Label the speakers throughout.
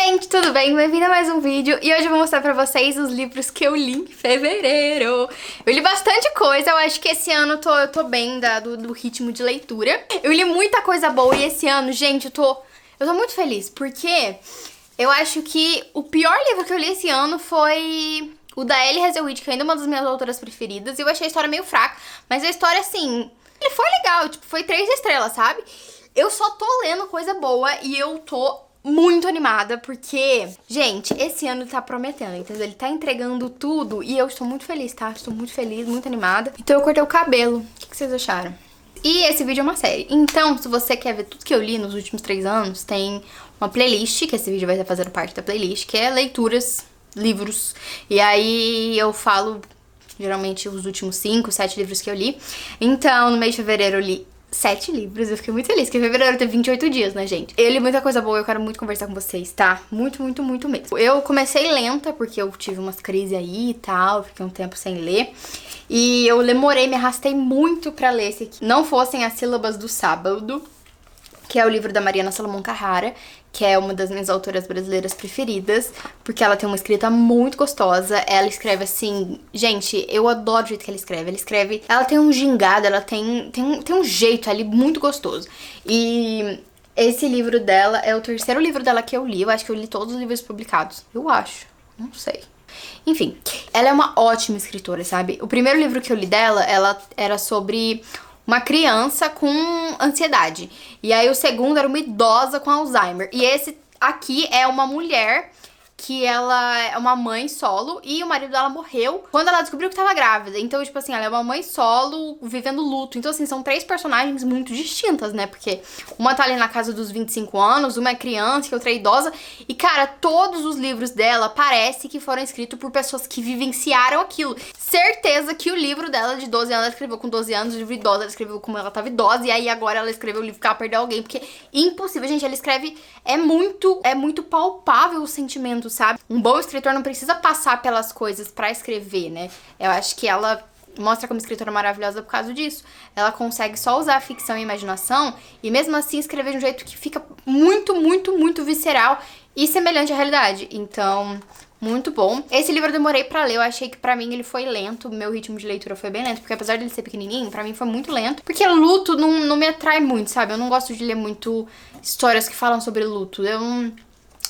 Speaker 1: gente, tudo bem? Bem-vindo a mais um vídeo e hoje eu vou mostrar pra vocês os livros que eu li em fevereiro. Eu li bastante coisa, eu acho que esse ano eu tô bem do ritmo de leitura. Eu li muita coisa boa e esse ano, gente, eu tô muito feliz, porque eu acho que o pior livro que eu li esse ano foi o da Ellie Hazelwood, que ainda é uma das minhas autoras preferidas. Eu achei a história meio fraca, mas a história, assim, ele foi legal, tipo, foi 3 estrelas, sabe? Eu só tô lendo coisa boa e eu tô muito animada, porque, gente, esse ano ele tá prometendo, entendeu? Ele tá entregando tudo e eu estou muito feliz, tá? Estou muito feliz, muito animada. Então eu cortei o cabelo. O que vocês acharam? E esse vídeo é uma série. Então, se você quer ver tudo que eu li nos últimos 3 anos, tem uma playlist, que esse vídeo vai estar fazendo parte da playlist, que é leituras, livros. E aí eu falo, geralmente, os últimos 5, 7 livros que eu li. Então, no mês de fevereiro eu li 7 livros, eu fiquei muito feliz, porque fevereiro teve 28 dias, né, gente? Eu li muita coisa boa, eu quero muito conversar com vocês, tá? Muito, muito, muito mesmo. Eu comecei lenta, porque eu tive umas crises aí e tal, fiquei um tempo sem ler. E eu demorei, me arrastei muito pra ler esse aqui. Não fossem as sílabas do sábado, que é o livro da Mariana Salomão Carrara, que é uma das minhas autoras brasileiras preferidas, porque ela tem uma escrita muito gostosa. Ela escreve assim, gente, eu adoro o jeito que ela escreve. Ela tem um gingado, ela tem um jeito ali muito gostoso. E esse livro dela é o 3º livro dela que eu li. Eu acho que eu li todos os livros publicados. Eu acho, não sei. Enfim, ela é uma ótima escritora, sabe? O primeiro livro que eu li dela, ela era sobre uma criança com ansiedade. E aí o segundo era uma idosa com Alzheimer. E esse aqui é uma mulher que ela é uma mãe solo e o marido dela morreu quando ela descobriu que tava grávida. Então, tipo assim, ela é uma mãe solo vivendo luto. Então, assim, são 3 personagens muito distintas, né? Porque uma tá ali na casa dos 25 anos, uma é criança e outra é idosa. E, cara, todos os livros dela parece que foram escritos por pessoas que vivenciaram aquilo. Certeza que o livro dela de 12 anos, ela escreveu com 12 anos, o livro idosa, ela escreveu como ela tava idosa, e aí agora ela escreveu o livro que ela perdeu alguém, porque impossível, gente, ela escreve, é muito palpável o sentimento, sabe? Um bom escritor não precisa passar pelas coisas pra escrever, né? Eu acho que ela mostra como escritora maravilhosa por causa disso. Ela consegue só usar a ficção e a imaginação e mesmo assim escrever de um jeito que fica muito visceral e semelhante à realidade. Então, muito bom. Esse livro eu demorei pra ler, eu achei que pra mim ele foi lento, meu ritmo de leitura foi bem lento, porque apesar dele ser pequenininho, pra mim foi muito lento, porque luto não me atrai muito, sabe? Eu não gosto de ler muito histórias que falam sobre luto,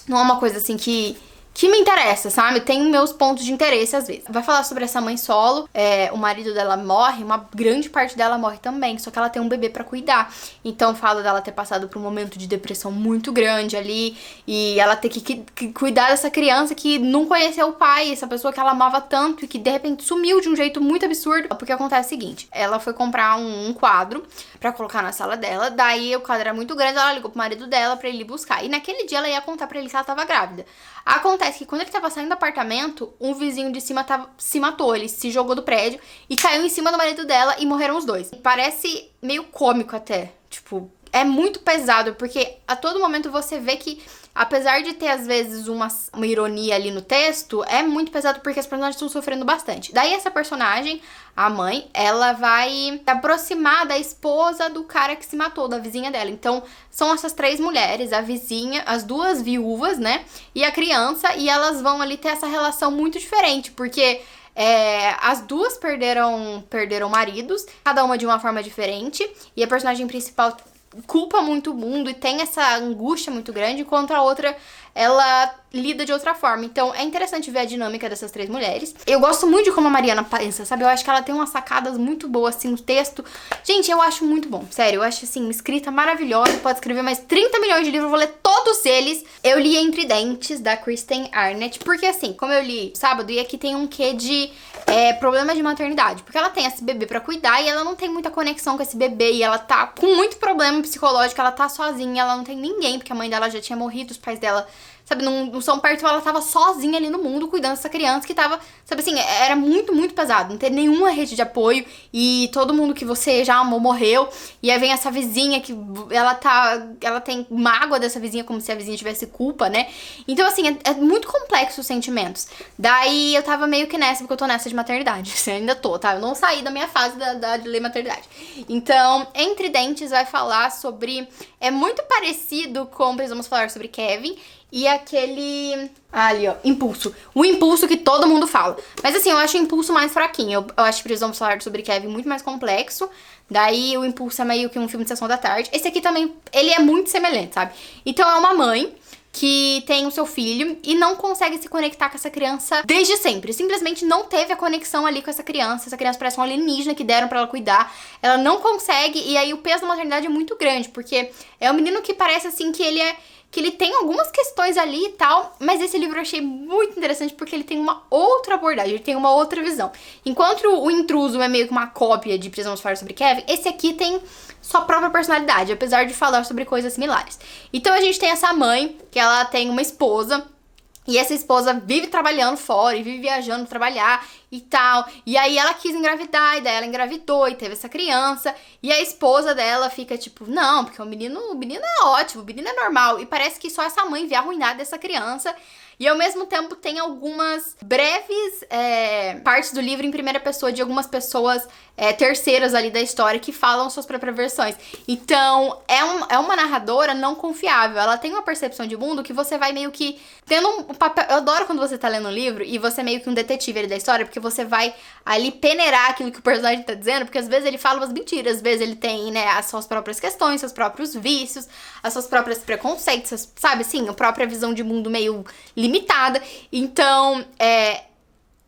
Speaker 1: não é uma coisa assim que me interessa, sabe? Tem meus pontos de interesse às vezes. Vai falar sobre essa mãe solo, o marido dela morre, uma grande parte dela morre também, só que ela tem um bebê pra cuidar. Então fala dela ter passado por um momento de depressão muito grande ali, e ela ter que cuidar dessa criança que não conheceu o pai, essa pessoa que ela amava tanto e que de repente sumiu de um jeito muito absurdo. Porque acontece o seguinte, ela foi comprar um quadro pra colocar na sala dela, daí o quadro era muito grande, ela ligou pro marido dela pra ele ir buscar. E naquele dia ela ia contar pra ele que ela tava grávida. Acontece que quando ele tava saindo do apartamento, um vizinho de cima se matou, ele se jogou do prédio e caiu em cima do marido dela e morreram os dois. Parece meio cômico até, tipo, é muito pesado, porque a todo momento você vê que, apesar de ter às vezes uma ironia ali no texto, é muito pesado porque as personagens estão sofrendo bastante. Daí essa personagem, a mãe, ela vai se aproximar da esposa do cara que se matou, da vizinha dela. Então, são essas 3 mulheres, a vizinha, as 2 viúvas, né, e a criança, e elas vão ali ter essa relação muito diferente, porque as 2 perderam maridos, cada uma de uma forma diferente, e a personagem principal culpa muito o mundo e tem essa angústia muito grande, enquanto a outra, ela lida de outra forma. Então, é interessante ver a dinâmica dessas 3 mulheres. Eu gosto muito de como a Mariana pensa, sabe? Eu acho que ela tem umas sacadas muito boas, assim, no texto. Gente, eu acho muito bom. Sério, eu acho, assim, uma escrita maravilhosa. Pode escrever mais 30 milhões de livros, eu vou ler todos eles. Eu li Entre Dentes, da Kristen Arnett, porque, assim, como eu li sábado, e aqui tem um quê de problema de maternidade. Porque ela tem esse bebê pra cuidar e ela não tem muita conexão com esse bebê. E ela tá com muito problema psicológico, ela tá sozinha, ela não tem ninguém, porque a mãe dela já tinha morrido, os pais dela, sabe, não são perto, ela tava sozinha ali no mundo, cuidando dessa criança que tava, sabe assim, era muito pesado, não ter nenhuma rede de apoio, e todo mundo que você já amou morreu, e aí vem essa vizinha que ela tem mágoa dessa vizinha, como se a vizinha tivesse culpa, né? Então, assim, é muito complexo os sentimentos. Daí eu tava meio que nessa, porque eu tô nessa de de maternidade. Eu ainda tô, tá? Eu não saí da minha fase de ler maternidade. Então, Entre Dentes vai falar sobre... É muito parecido com Precisamos Falar sobre Kevin e aquele... ali, ó, Impulso. O Impulso que todo mundo fala. Mas assim, eu acho o Impulso mais fraquinho. Eu acho que Precisamos Falar sobre Kevin muito mais complexo. Daí o Impulso é meio que um filme de sessão da tarde. Esse aqui também, ele é muito semelhante, sabe? Então é uma mãe que tem o seu filho e não consegue se conectar com essa criança desde sempre. Simplesmente não teve a conexão ali com essa criança. Essa criança parece um alienígena que deram pra ela cuidar. Ela não consegue, e aí o peso da maternidade é muito grande, porque é um menino que parece assim que ele tem algumas questões ali e tal, mas esse livro eu achei muito interessante porque ele tem uma outra abordagem, ele tem uma outra visão. Enquanto o Intruso é meio que uma cópia de Precisamos Falar sobre Kevin, esse aqui tem sua própria personalidade, apesar de falar sobre coisas similares. Então a gente tem essa mãe, que ela tem uma esposa, e essa esposa vive trabalhando fora e vive viajando pra trabalhar e tal. E aí ela quis engravidar, e daí ela engravidou e teve essa criança. E a esposa dela fica tipo, não, porque o menino é ótimo, o menino é normal. E parece que só essa mãe vê a ruindade dessa criança. E ao mesmo tempo tem algumas breves partes do livro em primeira pessoa de algumas pessoas terceiras ali da história que falam suas próprias versões. Então, é uma narradora não confiável. Ela tem uma percepção de mundo que você vai meio que tendo um papel... Eu adoro quando você tá lendo um livro e você é meio que um detetive ali da história, porque você vai ali peneirar aquilo que o personagem tá dizendo, porque às vezes ele fala umas mentiras, às vezes ele tem, né, as suas próprias questões, seus próprios vícios, as suas próprias preconceitos, sabe assim, a própria visão de mundo meio limitada. Então,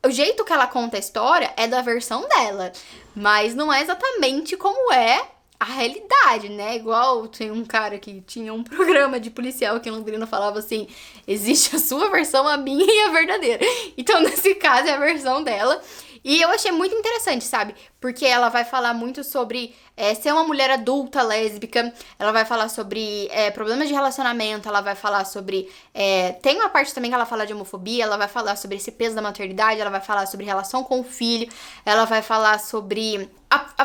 Speaker 1: o jeito que ela conta a história é da versão dela, mas não é exatamente como é a realidade, né? Igual tem um cara que tinha um programa de policial que em Londrina falava assim, existe a sua versão, a minha e a verdadeira. Então, nesse caso, é a versão dela. E eu achei muito interessante, sabe? Porque ela vai falar muito sobre ser uma mulher adulta, lésbica. Ela vai falar sobre problemas de relacionamento. Ela vai falar sobre... tem uma parte também que ela fala de homofobia. Ela vai falar sobre esse peso da maternidade. Ela vai falar sobre relação com o filho. Ela vai falar sobre...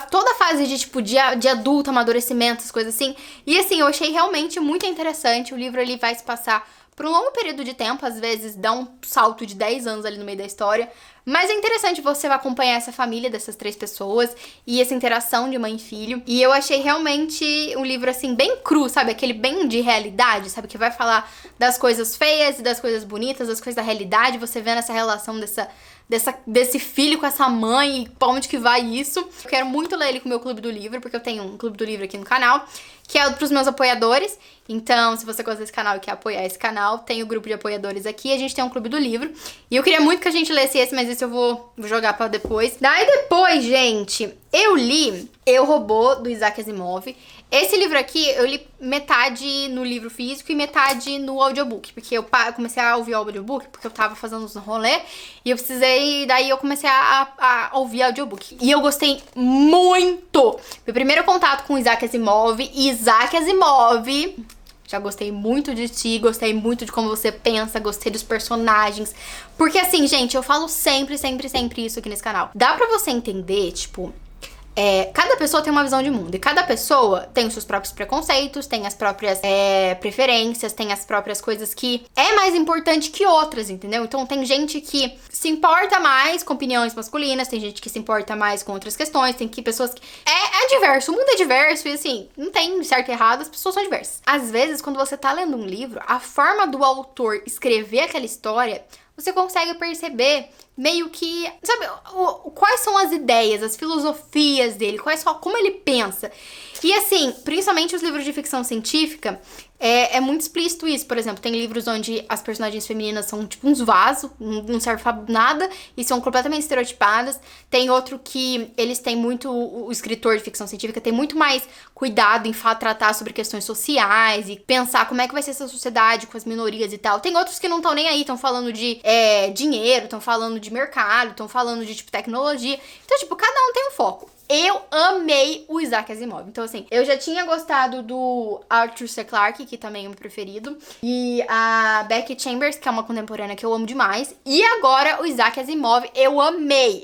Speaker 1: toda a fase de, tipo, de adulto, amadurecimento, essas coisas assim. E assim, eu achei realmente muito interessante. O livro, ele vai se passar por um longo período de tempo, às vezes dá um salto de 10 anos ali no meio da história, mas é interessante você acompanhar essa família dessas 3 pessoas e essa interação de mãe e filho. E eu achei realmente um livro, assim, bem cru, sabe? Aquele bem de realidade, sabe? Que vai falar das coisas feias e das coisas bonitas, das coisas da realidade, você vendo essa relação desse filho com essa mãe e pra onde que vai isso. Eu quero muito ler ele com o meu clube do livro, porque eu tenho um clube do livro aqui no canal, que é pros meus apoiadores. Então, se você gosta desse canal e quer apoiar esse canal, tem o grupo de apoiadores aqui, a gente tem um clube do livro. E eu queria muito que a gente lesse esse, mas esse eu vou jogar pra depois. Daí depois, gente, eu li Eu, Robô, do Isaac Asimov. Esse livro aqui, eu li metade no livro físico e metade no audiobook. Porque eu comecei a ouvir o audiobook, porque eu tava fazendo uns rolê. E eu precisei, daí eu comecei a ouvir audiobook. E eu gostei muito! Meu primeiro contato com Isaac Asimov. Isaac Asimov... Já gostei muito de ti, gostei muito de como você pensa, gostei dos personagens. Porque assim, gente, eu falo sempre isso aqui nesse canal. Dá pra você entender, tipo... cada pessoa tem uma visão de mundo e cada pessoa tem os seus próprios preconceitos, tem as próprias preferências, tem as próprias coisas que é mais importante que outras, entendeu? Então tem gente que se importa mais com opiniões masculinas, tem gente que se importa mais com outras questões, tem pessoas que... É diverso, o mundo é diverso e assim, não tem certo e errado, as pessoas são diversas. Às vezes, quando você tá lendo um livro, a forma do autor escrever aquela história... Você consegue perceber meio que, sabe, quais são as ideias, as filosofias dele, como ele pensa. E assim, principalmente os livros de ficção científica, é muito explícito isso. Por exemplo, tem livros onde as personagens femininas são tipo uns vasos, não servem pra nada, e são completamente estereotipadas. Tem outro que eles têm muito, o escritor de ficção científica tem muito mais cuidado em tratar sobre questões sociais e pensar como é que vai ser essa sociedade com as minorias e tal. Tem outros que não estão nem aí, estão falando de dinheiro, estão falando de mercado, estão falando de, tipo, tecnologia. Então, tipo, cada um tem um foco. eu amei o Isaac Asimov. Então, assim, eu já tinha gostado do Arthur C. Clarke, que também é o meu preferido, e a Becky Chambers, que é uma contemporânea que eu amo demais, e agora o Isaac Asimov, eu amei.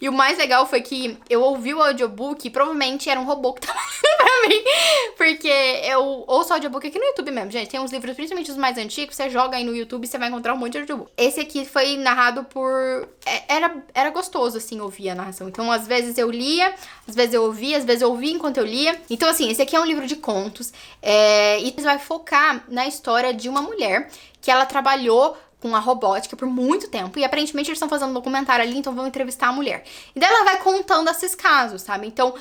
Speaker 1: E o mais legal foi que eu ouvi o audiobook e provavelmente era um robô que tava pra mim, porque eu ouço audiobook aqui no YouTube mesmo, gente. Tem uns livros, principalmente os mais antigos, você joga aí no YouTube e você vai encontrar um monte de audiobook. Esse aqui foi narrado por... Era gostoso, assim, ouvir a narração. Então, às vezes eu lia, às vezes eu ouvia, às vezes eu ouvia enquanto eu lia. Então, assim, esse aqui é um livro de contos. E você vai focar na história de uma mulher que ela trabalhou com a robótica por muito tempo. E aparentemente eles estão fazendo um documentário ali, então vão entrevistar a mulher. E daí ela vai contando esses casos, sabe? Então,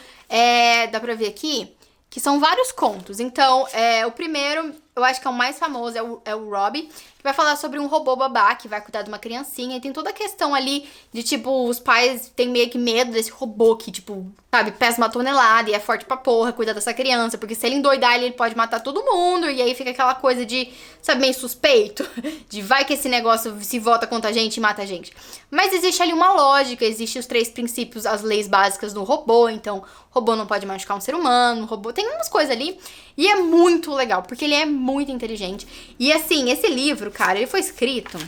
Speaker 1: dá pra ver aqui que são vários contos. Então, o primeiro, eu acho que é o mais famoso, é o Robbie, que vai falar sobre um robô babá que vai cuidar de uma criancinha. E tem toda a questão ali de, tipo, os pais têm meio que medo desse robô que, tipo, sabe, pesa 1 tonelada e é forte pra porra, cuida dessa criança. Porque se ele endoidar, ele pode matar todo mundo. E aí fica aquela coisa de, sabe, meio suspeito. De vai que esse negócio se volta contra a gente e mata a gente. Mas existe ali uma lógica, existem os 3 princípios, as leis básicas do robô. Então, o robô não pode machucar um ser humano, o robô... Tem umas coisas ali. E é muito legal, porque ele é muito inteligente. E assim, esse livro, cara, ele foi escrito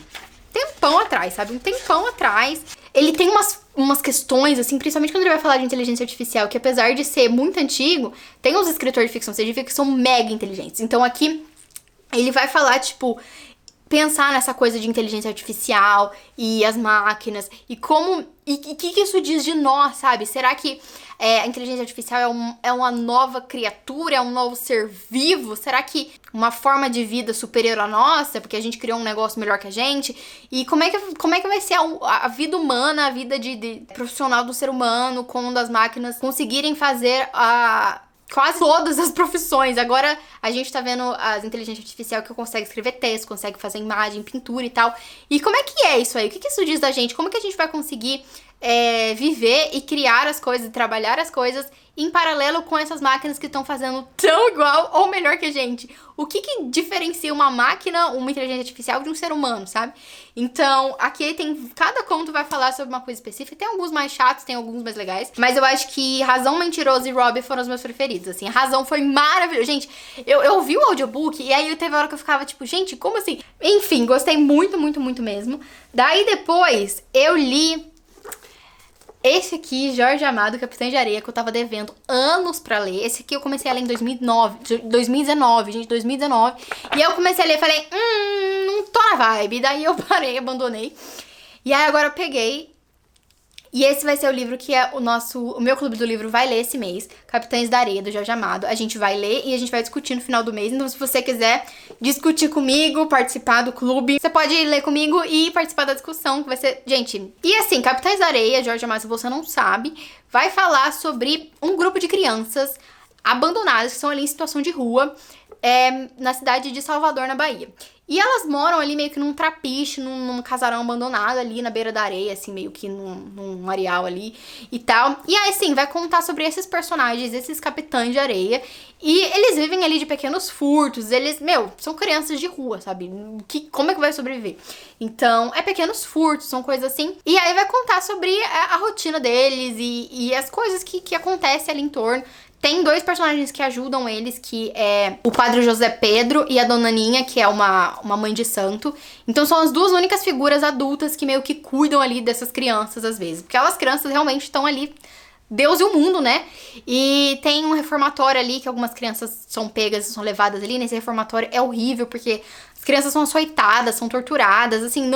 Speaker 1: tempão atrás, sabe? Um tempão atrás. Ele tem umas questões, assim, principalmente quando ele vai falar de inteligência artificial, que apesar de ser muito antigo, tem uns escritores de ficção científica que são mega inteligentes. Então aqui, ele vai falar, tipo... pensar nessa coisa de inteligência artificial e as máquinas e como... E o que isso diz de nós, sabe? Será que a inteligência artificial é uma nova criatura, é um novo ser vivo? Será que uma forma de vida superior à nossa, porque a gente criou um negócio melhor que a gente? E como é que vai ser a vida humana, a vida de profissional do ser humano, quando as máquinas conseguirem fazer quase todas as profissões. Agora a gente tá vendo as inteligências artificiais que consegue escrever texto, consegue fazer imagem, pintura e tal. E como é que é isso aí? O que isso diz da gente? Como que a gente vai conseguir viver e criar as coisas, trabalhar as coisas em paralelo com essas máquinas que estão fazendo tão igual ou melhor que a gente? O que diferencia uma máquina, uma inteligência artificial de um ser humano, sabe? Então, aqui cada conto vai falar sobre uma coisa específica. Tem alguns mais chatos, tem alguns mais legais. Mas eu acho que Razão, Mentiroso e Robbie foram os meus preferidos, assim. A Razão foi maravilhosa. Gente, eu ouvi o audiobook e aí teve hora que eu ficava tipo, gente, como assim? Enfim, gostei muito, muito, muito mesmo. Daí depois, eu li... esse aqui, Jorge Amado, Capitães de Areia, que eu tava devendo anos pra ler. Esse aqui eu comecei a ler em 2019, gente, 2019. E aí eu comecei a ler e falei, não tô na vibe. Daí eu parei, abandonei. E aí agora eu peguei. E esse vai ser o livro que o meu clube do livro vai ler esse mês. Capitães da Areia, do Jorge Amado. A gente vai ler e a gente vai discutir no final do mês. Então, se você quiser discutir comigo, participar do clube, você pode ler comigo e participar da discussão, que vai ser... Gente, e assim, Capitães da Areia, Jorge Amado, se você não sabe, vai falar sobre um grupo de crianças abandonadas, que são ali em situação de rua, na cidade de Salvador, na Bahia. E elas moram ali meio que num trapiche, num casarão abandonado ali na beira da areia, assim, meio que num areal ali e tal. E aí, assim, vai contar sobre esses personagens, esses capitães de areia. E eles vivem ali de pequenos furtos, eles, são crianças de rua, sabe? Como é que vai sobreviver? Então, pequenos furtos, são coisas assim. E aí vai contar sobre a rotina deles e as coisas que acontecem ali em torno. Tem 2 personagens que ajudam eles, que é o padre José Pedro e a dona Ninha, que é uma mãe de santo. Então são as 2 únicas figuras adultas que meio que cuidam ali dessas crianças às vezes. Porque elas crianças realmente estão ali, Deus e o mundo, né? E tem um reformatório ali que algumas crianças são pegas e são levadas ali. Nesse reformatório é horrível, porque as crianças são açoitadas, são torturadas, assim,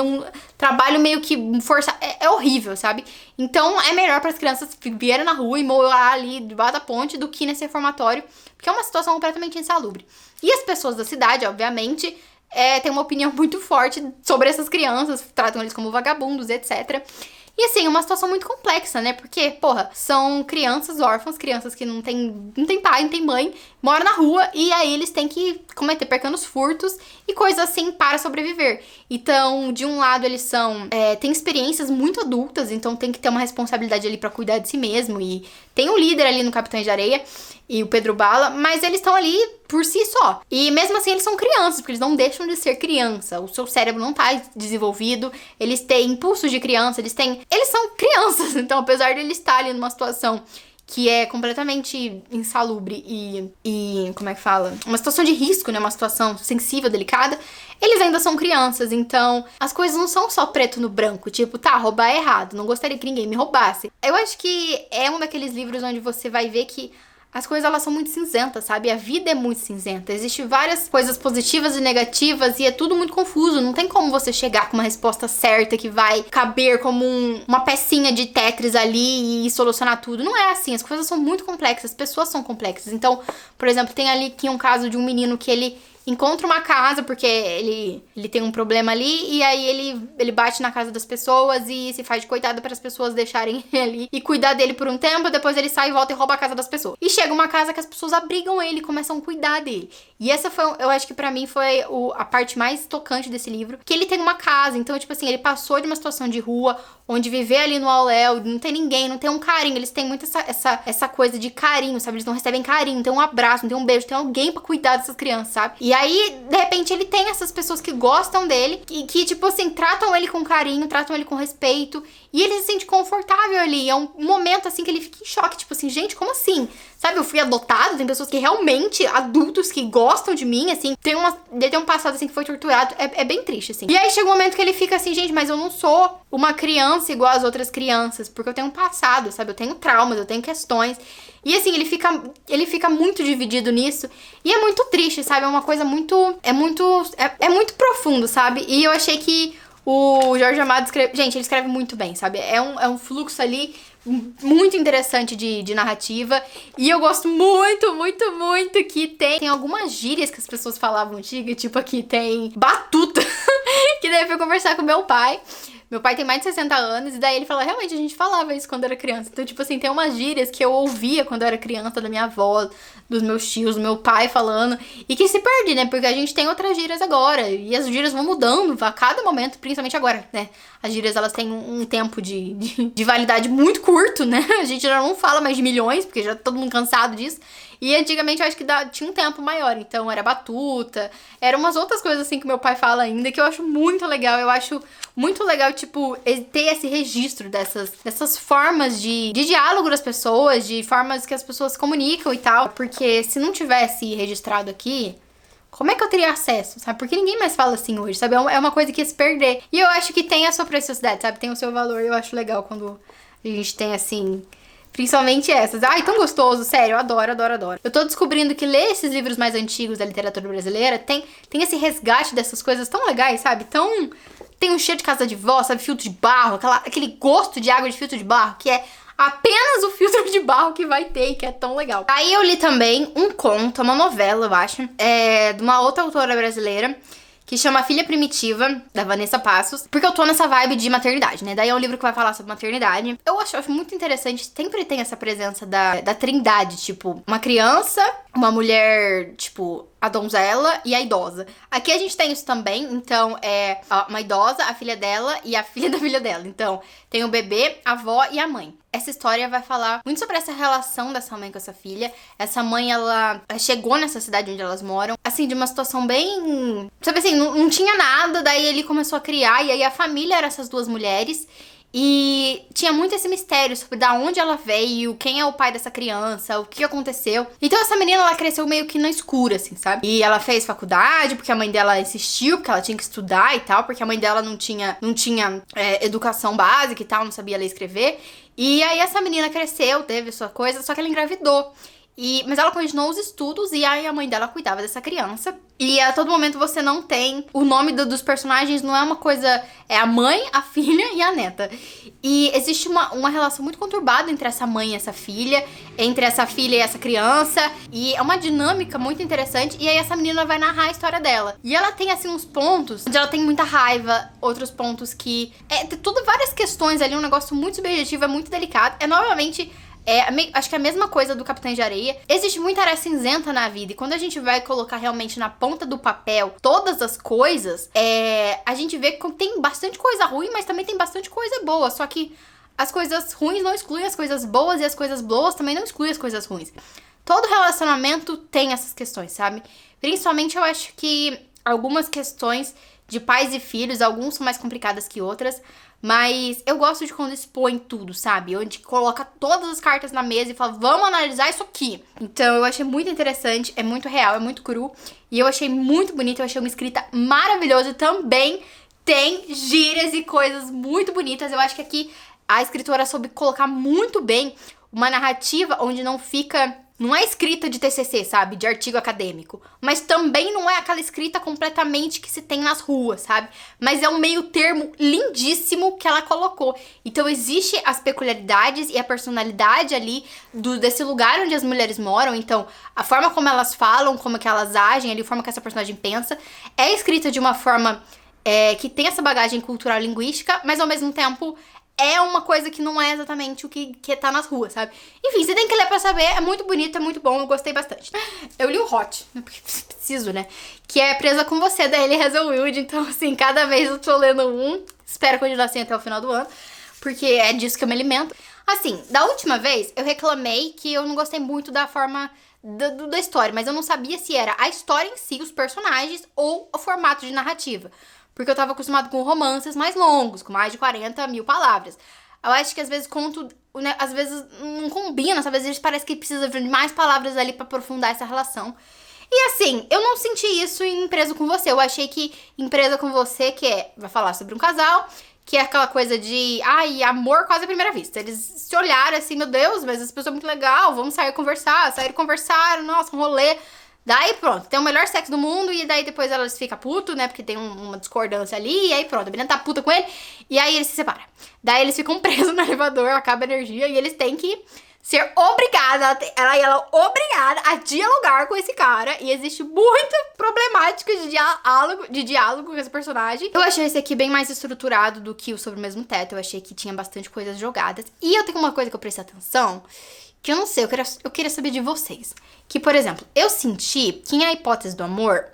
Speaker 1: trabalho meio que força, é horrível, sabe? Então é melhor para as crianças vierem na rua e morar ali debaixo da ponte do que nesse reformatório, porque é uma situação completamente insalubre. E as pessoas da cidade, obviamente, têm uma opinião muito forte sobre essas crianças, tratam eles como vagabundos, etc. E assim, é uma situação muito complexa, né? Porque, são crianças órfãs, crianças que não tem pai, não tem mãe, moram na rua e aí eles têm que cometer pequenos furtos e coisas assim para sobreviver. Então, de um lado, eles têm experiências muito adultas, então tem que ter uma responsabilidade ali pra cuidar de si mesmo. E tem um líder ali no Capitães de Areia e o Pedro Bala, mas eles estão ali por si só. E mesmo assim eles são crianças, porque eles não deixam de ser criança. O seu cérebro não tá desenvolvido, eles têm impulsos de criança, eles são crianças. Então, apesar de eles estarem numa situação que é completamente insalubre e como é que fala? Uma situação de risco, né? Uma situação sensível, delicada. Eles ainda são crianças, então as coisas não são só preto no branco. Tipo, tá, roubar é errado, não gostaria que ninguém me roubasse. Eu acho que é um daqueles livros onde você vai ver que as coisas, elas são muito cinzentas, sabe? A vida é muito cinzenta. Existem várias coisas positivas e negativas e é tudo muito confuso. Não tem como você chegar com uma resposta certa que vai caber como uma pecinha de Tetris ali e solucionar tudo. Não é assim. As coisas são muito complexas. As pessoas são complexas. Então, por exemplo, tem ali aqui um caso de um menino que ele encontra uma casa porque ele tem um problema ali e aí ele bate na casa das pessoas e se faz de coitado para as pessoas deixarem ele ali e cuidar dele por um tempo, depois ele sai e volta e rouba a casa das pessoas. E chega uma casa que as pessoas abrigam ele e começam a cuidar dele. E essa foi, eu acho que pra mim foi a parte mais tocante desse livro, que ele tem uma casa, então tipo assim, ele passou de uma situação de rua, onde viver ali no Auléu, não tem ninguém, não tem um carinho, eles têm muito essa coisa de carinho, sabe? Eles não recebem carinho, não tem um abraço, não tem um beijo, tem alguém pra cuidar dessas crianças, sabe? E aí, de repente, ele tem essas pessoas que gostam dele e que, tipo assim, tratam ele com carinho, tratam ele com respeito e ele se sente confortável ali. É um momento, assim, que ele fica em choque, tipo assim, gente, como assim? Sabe, eu fui adotado, tem pessoas que realmente, adultos que gostam de mim, assim, ele tem um passado, assim, que foi torturado, é bem triste, assim. E aí chega um momento que ele fica assim, gente, mas eu não sou uma criança igual as outras crianças, porque eu tenho um passado, sabe, eu tenho traumas, eu tenho questões. E assim, ele fica muito dividido nisso, e é muito triste, sabe, é uma coisa muito profundo, sabe, e eu achei que o Jorge Amado escreve, gente, ele escreve muito bem, sabe, é um fluxo ali muito interessante de narrativa. E eu gosto muito, muito, muito que tem algumas gírias que as pessoas falavam antiga, tipo aqui tem batuta, que daí eu fui conversar com meu pai. Meu pai tem mais de 60 anos, e daí ele fala, realmente, a gente falava isso quando era criança. Então, tipo assim, tem umas gírias que eu ouvia quando eu era criança, da minha avó, dos meus tios, do meu pai falando, e que se perde, né? Porque a gente tem outras gírias agora, e as gírias vão mudando a cada momento, principalmente agora, né? As gírias, elas têm um tempo de validade muito curto, né? A gente já não fala mais de milhões, porque já tá todo mundo cansado disso. E antigamente eu acho que tinha um tempo maior, então era batuta, eram umas outras coisas assim que meu pai fala ainda, que eu acho muito legal. Eu acho muito legal, tipo, ter esse registro dessas formas de diálogo das pessoas, de formas que as pessoas se comunicam e tal. Porque se não tivesse registrado aqui, como é que eu teria acesso, sabe? Porque ninguém mais fala assim hoje, sabe? É uma coisa que ia se perder. E eu acho que tem a sua preciosidade, sabe? Tem o seu valor. Eu acho legal quando a gente tem, assim, principalmente essas. Ai, tão gostoso, sério, eu adoro, adoro, adoro. Eu tô descobrindo que ler esses livros mais antigos da literatura brasileira tem esse resgate dessas coisas tão legais, sabe? Tem um cheiro de casa de vó, sabe? Filtro de barro, aquele gosto de água de filtro de barro, que é apenas o filtro de barro que vai ter e que é tão legal. Aí eu li também um conto, uma novela, eu acho, de uma outra autora brasileira, que chama Filha Primitiva, da Vanessa Passos, porque eu tô nessa vibe de maternidade, né? Daí é um livro que vai falar sobre maternidade. Eu acho muito interessante, sempre tem essa presença da trindade, tipo, uma criança, uma mulher, tipo, a donzela e a idosa. Aqui a gente tem isso também, então é uma idosa, a filha dela e a filha da filha dela. Então tem o bebê, a avó e a mãe. Essa história vai falar muito sobre essa relação dessa mãe com essa filha. Essa mãe, ela chegou nessa cidade onde elas moram, assim, de uma situação bem... Sabe assim, não tinha nada, daí ele começou a criar, e aí a família era essas duas mulheres. E tinha muito esse mistério sobre da onde ela veio, quem é o pai dessa criança, o que aconteceu. Então essa menina, ela cresceu meio que na escura, assim, sabe? E ela fez faculdade, porque a mãe dela insistiu, porque ela tinha que estudar e tal, porque a mãe dela não tinha educação básica e tal, não sabia ler e escrever. E aí essa menina cresceu, teve sua coisa, só que ela engravidou. Mas ela continuou os estudos e aí a mãe dela cuidava dessa criança. E a todo momento você não tem... O nome dos personagens não é uma coisa... É a mãe, a filha e a neta. E existe uma relação muito conturbada entre essa mãe e essa filha. Entre essa filha e essa criança. E é uma dinâmica muito interessante. E aí essa menina vai narrar a história dela. E ela tem, assim, uns pontos onde ela tem muita raiva. Outros pontos que... tem tudo várias questões ali. Um negócio muito subjetivo, é muito delicado. Novamente... acho que é a mesma coisa do Capitães de Areia. Existe muita área cinzenta na vida. E quando a gente vai colocar realmente na ponta do papel todas as coisas, a gente vê que tem bastante coisa ruim, mas também tem bastante coisa boa. Só que as coisas ruins não excluem as coisas boas, e as coisas boas também não excluem as coisas ruins. todo relacionamento tem essas questões, sabe? Principalmente eu acho que algumas questões de pais e filhos, alguns são mais complicadas que outras, mas eu gosto de quando expõe tudo, sabe? Onde coloca todas as cartas na mesa e fala, vamos analisar isso aqui. Então eu achei muito interessante, é muito real, é muito cru. E eu achei muito bonito, eu achei uma escrita maravilhosa. Também tem gírias e coisas muito bonitas. Eu acho que aqui a escritora soube colocar muito bem uma narrativa onde não fica... Não é escrita de TCC, sabe? De artigo acadêmico. Mas também não é aquela escrita completamente que se tem nas ruas, sabe? Mas é um meio termo lindíssimo que ela colocou. Então existe as peculiaridades e a personalidade ali desse lugar onde as mulheres moram. Então a forma como elas falam, como que elas agem ali, a forma que essa personagem pensa, é escrita de uma forma que tem essa bagagem cultural e linguística, mas ao mesmo tempo... é uma coisa que não é exatamente o que tá nas ruas, sabe? Enfim, você tem que ler pra saber, é muito bonito, é muito bom, eu gostei bastante. Eu li o Hot, porque preciso, né? Que é Presa com Você, da Ellie Hazelwood, então assim, cada vez eu tô lendo um, espero continuar assim até o final do ano, porque é disso que eu me alimento. Assim, da última vez, eu reclamei que eu não gostei muito da forma... da história, mas eu não sabia se era a história em si, os personagens, ou o formato de narrativa. Porque eu tava acostumado com romances mais longos, com mais de 40 mil palavras. Eu acho que às vezes conto, né, às vezes não combina, sabe? Às vezes parece que precisa de mais palavras ali pra aprofundar essa relação. E assim, eu não senti isso em Presa com Você. Eu achei que em Presa com Você, vai falar sobre um casal, que é aquela coisa de, amor quase à primeira vista. Eles se olharam assim, meu Deus, mas essa pessoa é muito legal, vamos sair conversar. Saíram conversar, nossa, um rolê. Daí pronto, tem o melhor sexo do mundo e daí depois elas ficam puto, né, porque tem uma discordância ali, e aí pronto, a menina tá puta com ele, e aí eles se separam. Daí eles ficam presos no elevador, acaba a energia e eles têm que ser obrigadas, ela é obrigada a dialogar com esse cara, e existe muita problemática de diálogo com esse personagem. Eu achei esse aqui bem mais estruturado do que o Sobre o Mesmo Teto, eu achei que tinha bastante coisas jogadas. E eu tenho uma coisa que eu prestei atenção, que eu não sei, eu queria saber de vocês. Que, por exemplo, eu senti que em A Hipótese do Amor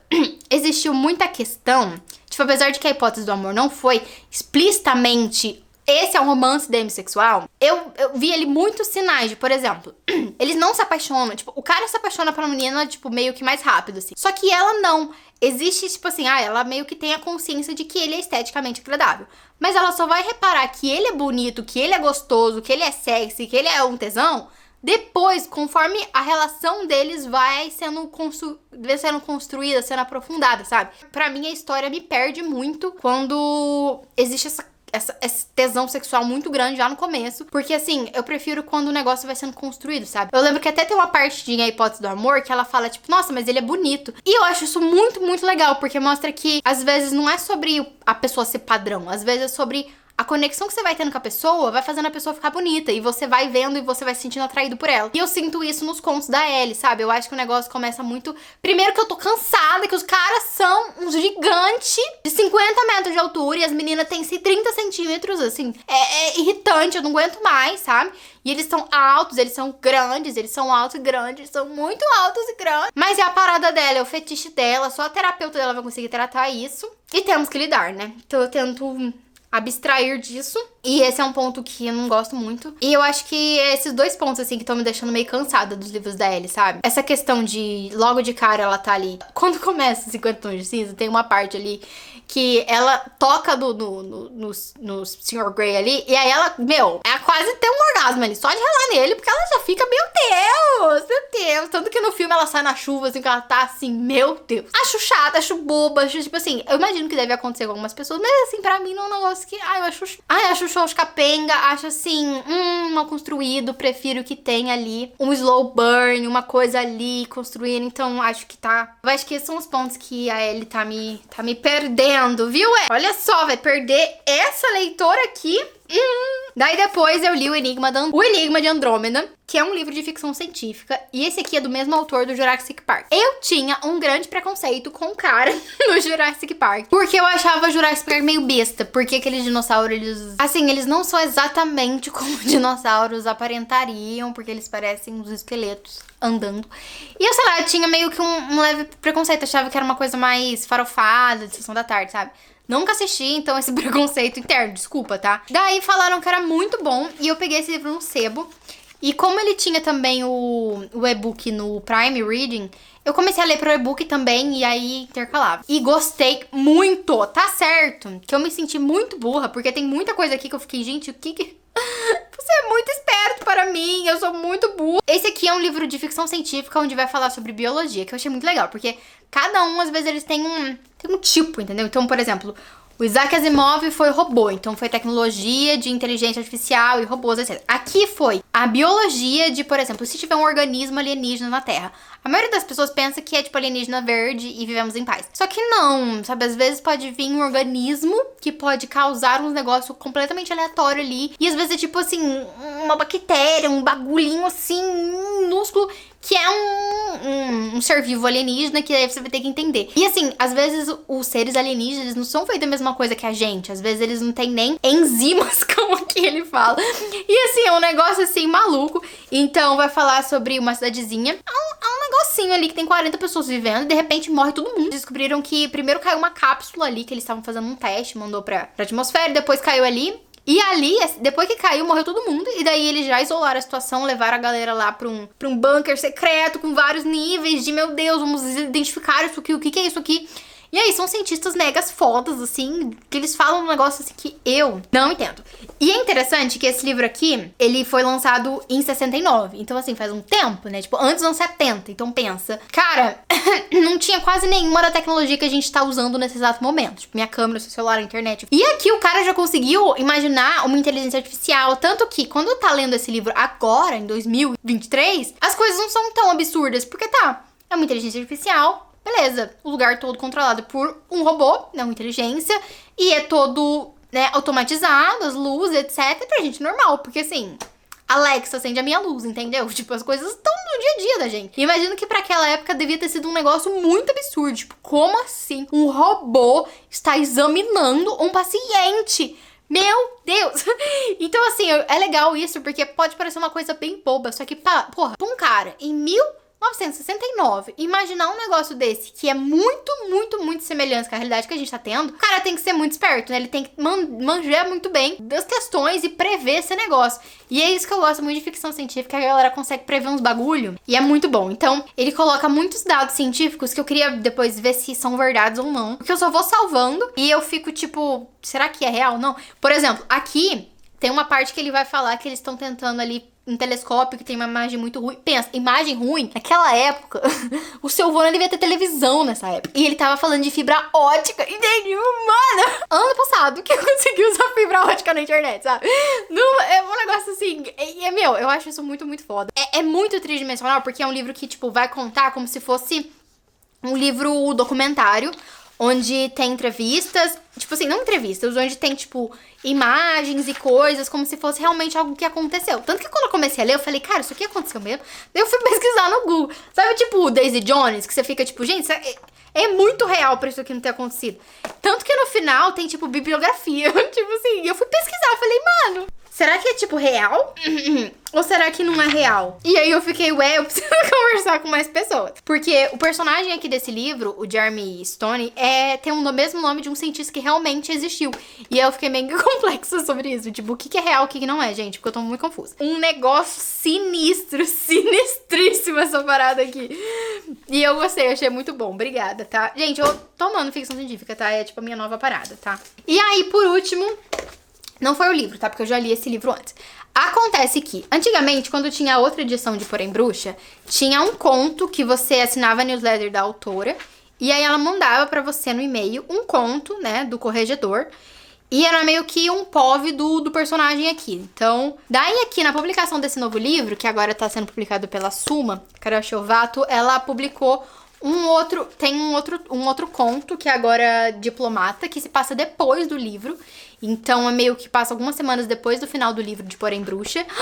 Speaker 1: existiu muita questão, tipo, apesar de que A Hipótese do Amor não foi explicitamente esse é um romance demissexual, eu vi ali muitos sinais de, por exemplo, eles não se apaixonam, tipo, o cara se apaixona pela menina, tipo, meio que mais rápido, assim. Só que ela não. Existe, tipo assim, ela meio que tem a consciência de que ele é esteticamente agradável. Mas ela só vai reparar que ele é bonito, que ele é gostoso, que ele é sexy, que ele é um tesão, depois, conforme a relação deles vai sendo construída, sendo aprofundada, sabe? Pra mim, a história me perde muito quando existe esse tesão sexual muito grande já no começo. Porque, assim, eu prefiro quando o negócio vai sendo construído, sabe? Eu lembro que até tem uma parte de A Hipótese do Amor que ela fala, tipo, nossa, mas ele é bonito. E eu acho isso muito, muito legal, porque mostra que, às vezes, não é sobre a pessoa ser padrão. Às vezes é sobre... a conexão que você vai tendo com a pessoa vai fazendo a pessoa ficar bonita. E você vai vendo e você vai se sentindo atraído por ela. E eu sinto isso nos contos da Ellie, sabe? Eu acho que o negócio começa muito... Primeiro que eu tô cansada, que os caras são uns gigantes de 50 metros de altura. E as meninas têm 30 centímetros, assim. É irritante, eu não aguento mais, sabe? E eles são altos, eles são grandes, eles são altos e grandes, eles são muito altos e grandes. Mas é a parada dela, é o fetiche dela. Só a terapeuta dela vai conseguir tratar isso. E temos que lidar, né? Então eu tento... abstrair disso. E esse é um ponto que eu não gosto muito. E eu acho que esses dois pontos, assim, que estão me deixando meio cansada dos livros da Ellie, sabe? Essa questão de, logo de cara, ela tá ali... Quando começa 50 Tons de Cinza, tem uma parte ali que ela toca no Sr. Grey ali, e aí ela, ela quase tem um orgasmo ali, só de relar nele, porque ela já fica, meu Deus. Tanto que no filme ela sai na chuva, assim, que ela tá assim, meu Deus. Acho chata, acho boba, acho, tipo assim, eu imagino que deve acontecer com algumas pessoas, mas assim, pra mim não é um negócio que, eu acho show de capenga, acho assim, mal construído, prefiro que tenha ali um slow burn, uma coisa ali construindo, então acho que tá... Eu acho que esses são os pontos que a Ellie tá me perdendo, viu? Olha só, vai perder essa leitora aqui. Daí depois eu li O Enigma de Andrômeda, que é um livro de ficção científica, e esse aqui é do mesmo autor do Jurassic Park. Eu tinha um grande preconceito com o cara no Jurassic Park, porque eu achava o Jurassic Park meio besta, porque aqueles dinossauros, eles não são exatamente como dinossauros aparentariam, porque eles parecem uns esqueletos andando. E eu, sei lá, eu tinha meio que um leve preconceito, achava que era uma coisa mais farofada, de sessão da tarde, sabe? Nunca assisti, então esse preconceito interno, desculpa, tá? Daí falaram que era muito bom e eu peguei esse livro no sebo. E como ele tinha também o e-book no Prime Reading, eu comecei a ler pro e-book também e aí intercalava. E gostei muito, tá certo, que eu me senti muito burra, porque tem muita coisa aqui que eu fiquei, gente, o que... Você é muito esperto para mim, eu sou muito burra. Esse aqui é um livro de ficção científica onde vai falar sobre biologia, que eu achei muito legal, porque cada um, às vezes, eles têm um tipo, entendeu? Então, por exemplo, o Isaac Asimov foi robô, então foi tecnologia de inteligência artificial e robôs, etc. Aqui foi a biologia de, por exemplo, se tiver um organismo alienígena na Terra. A maioria das pessoas pensa que é tipo alienígena verde e vivemos em paz. Só que não, sabe? Às vezes pode vir um organismo que pode causar um negócio completamente aleatório ali. E às vezes é tipo assim, uma bactéria, um bagulhinho assim, minúsculo, que é um ser vivo alienígena que aí você vai ter que entender. E assim, às vezes os seres alienígenas eles não são feitos da mesma coisa que a gente. Às vezes eles não têm nem enzimas, como que ele fala. E assim, é um negócio assim maluco. Então vai falar sobre uma cidadezinha. É um negocinho ali que tem 40 pessoas vivendo e de repente morre todo mundo. Descobriram que primeiro caiu uma cápsula ali, que eles estavam fazendo um teste, mandou pra atmosfera, e depois caiu ali. E ali, depois que caiu, morreu todo mundo. E daí eles já isolaram a situação, levaram a galera lá pra um bunker secreto com vários níveis de, meu Deus, vamos identificar isso aqui, o que que é isso aqui. E aí, são cientistas megas fodas, assim, que eles falam um negócio assim que eu não entendo. E é interessante que esse livro aqui, ele foi lançado em 69. Então, assim, faz um tempo, né? Tipo, antes dos anos 70. Então, pensa. Cara, não tinha quase nenhuma da tecnologia que a gente tá usando nesse exato momento. Tipo, minha câmera, seu celular, a internet. E aqui o cara já conseguiu imaginar uma inteligência artificial. Tanto que, quando tá lendo esse livro agora, em 2023, as coisas não são tão absurdas. Porque tá, é uma inteligência artificial. Beleza, o lugar todo controlado por um robô, né, uma inteligência, e é todo, né, automatizado, as luzes, etc. Pra gente normal, porque assim, Alexa, acende a minha luz, entendeu? Tipo, as coisas estão no dia a dia da gente. E imagino que pra aquela época devia ter sido um negócio muito absurdo. Tipo, como assim um robô está examinando um paciente? Meu Deus! Então, assim, é legal isso, porque pode parecer uma coisa bem boba, só que, porra, pra um cara em 1969, imaginar um negócio desse que é muito, muito, muito semelhante com a realidade que a gente tá tendo, o cara tem que ser muito esperto, né? Ele tem que manjar muito bem das questões e prever esse negócio. E é isso que eu gosto muito de ficção científica, a galera consegue prever uns bagulho e é muito bom. Então, ele coloca muitos dados científicos que eu queria depois ver se são verdades ou não, porque eu só vou salvando e eu fico tipo, será que é real? Não. Por exemplo, aqui tem uma parte que ele vai falar que eles estão tentando ali um telescópio que tem uma imagem muito ruim. Pensa, imagem ruim, naquela época, o seu vô não devia ter televisão nessa época. E ele tava falando de fibra ótica. Entendeu? Mano, ano passado que eu consegui usar fibra ótica na internet, sabe? Não, é um negócio assim, meu, eu acho isso muito, muito foda. É muito tridimensional, porque é um livro que, tipo, vai contar como se fosse um livro documentário, onde tem entrevistas, tipo assim, não entrevistas, onde tem, tipo, imagens e coisas, como se fosse realmente algo que aconteceu. Tanto que quando eu comecei a ler, eu falei, cara, isso aqui aconteceu mesmo? Daí eu fui pesquisar no Google. Sabe, tipo, o Daisy Jones, que você fica, tipo, gente, é muito real pra isso aqui não ter acontecido. Tanto que no final tem, tipo, bibliografia. Tipo assim, eu fui pesquisar, eu falei, mano, será que é, tipo, real? Ou será que não é real? E aí eu fiquei, ué, eu preciso conversar com mais pessoas. Porque o personagem aqui desse livro, o Jeremy Stone, tem o mesmo nome de um cientista que realmente existiu. E eu fiquei meio complexa sobre isso. Tipo, o que é real, o que não é, gente? Porque eu tô muito confusa. Um negócio sinistro, sinistríssimo essa parada aqui. E eu gostei, eu achei muito bom. Obrigada, tá? Gente, eu tô amando ficção científica, tá? É tipo a minha nova parada, tá? E aí, por último, não foi o livro, tá? Porque eu já li esse livro antes. Acontece que, antigamente, quando tinha outra edição de Porém Bruxa, tinha um conto que você assinava a newsletter da autora, e aí ela mandava pra você no e-mail um conto, né, do corregedor, e era meio que um POV do personagem aqui. Então, daí aqui na publicação desse novo livro, que agora tá sendo publicado pela Suma, Carol Chovato, ela publicou um outro conto, que é agora Diplomata, que se passa depois do livro. Então é meio que passa algumas semanas depois do final do livro de Porém Bruxa. Cara,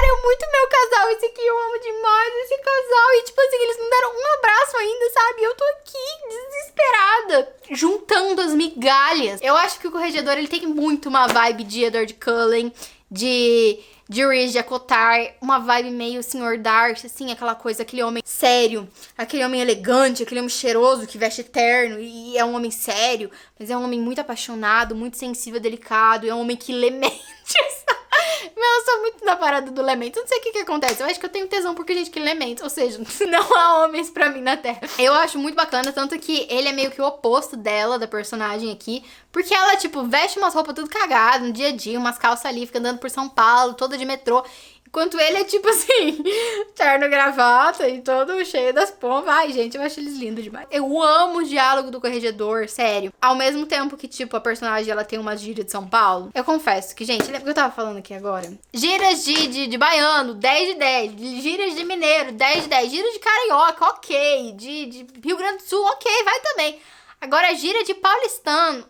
Speaker 1: é muito meu casal esse aqui, eu amo demais esse casal. E tipo assim, eles não deram um abraço ainda, sabe? Eu tô aqui desesperada, juntando as migalhas. Eu acho que o Corregedor, ele tem muito uma vibe de Edward Cullen, de Riz de Acotar, uma vibe meio Sr. Darcy, assim, aquela coisa, aquele homem sério, aquele homem elegante, aquele homem cheiroso que veste terno e é um homem sério, mas é um homem muito apaixonado, muito sensível, delicado, é um homem que lê mentes. eu sou muito na parada do Lemento. Eu não sei o que acontece. Eu acho que eu tenho tesão porque gente que lê Lemento. Ou seja, não há homens pra mim na Terra. Eu acho muito bacana, tanto que ele é meio que o oposto dela, da personagem aqui. Porque ela, tipo, veste umas roupas tudo cagadas no dia a dia, umas calças ali, fica andando por São Paulo, toda de metrô. Enquanto ele é tipo assim, terno, gravata e todo cheio das pombas. Ai, gente, eu acho eles lindos demais. Eu amo o diálogo do Corregedor, sério. Ao mesmo tempo que, tipo, a personagem, ela tem uma gíria de São Paulo. Eu confesso que, gente, lembra que eu tava falando aqui agora? Gírias de baiano, 10 de 10. Gírias de mineiro, 10 de 10. Gíria de carioca, ok. De Rio Grande do Sul, ok, vai também. Agora, gíria de paulistano.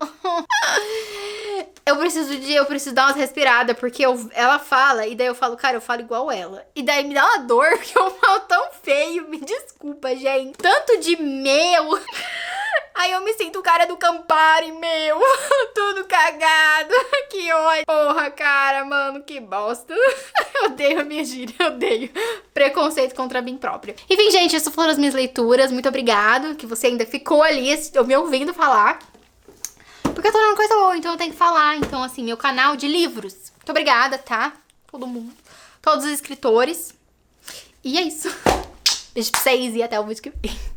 Speaker 1: Eu preciso dar umas respiradas, porque ela fala, e daí eu falo, cara, eu falo igual ela. E daí me dá uma dor, porque eu falo tão feio, me desculpa, gente. Tanto de meu. Aí eu me sinto o cara do Campari, meu. Tudo cagado. Que ódio. Porra, cara, mano, que bosta. Eu odeio a minha gíria, eu odeio. Preconceito contra mim própria. Enfim, gente, essas foram as minhas leituras. Muito obrigado que você ainda ficou ali me ouvindo falar. Porque eu tô dando coisa boa, então eu tenho que falar. Então, assim, meu canal de livros. Muito obrigada, tá? Todo mundo. Todos os escritores. E é isso. Beijo pra vocês e até o vídeo que vem.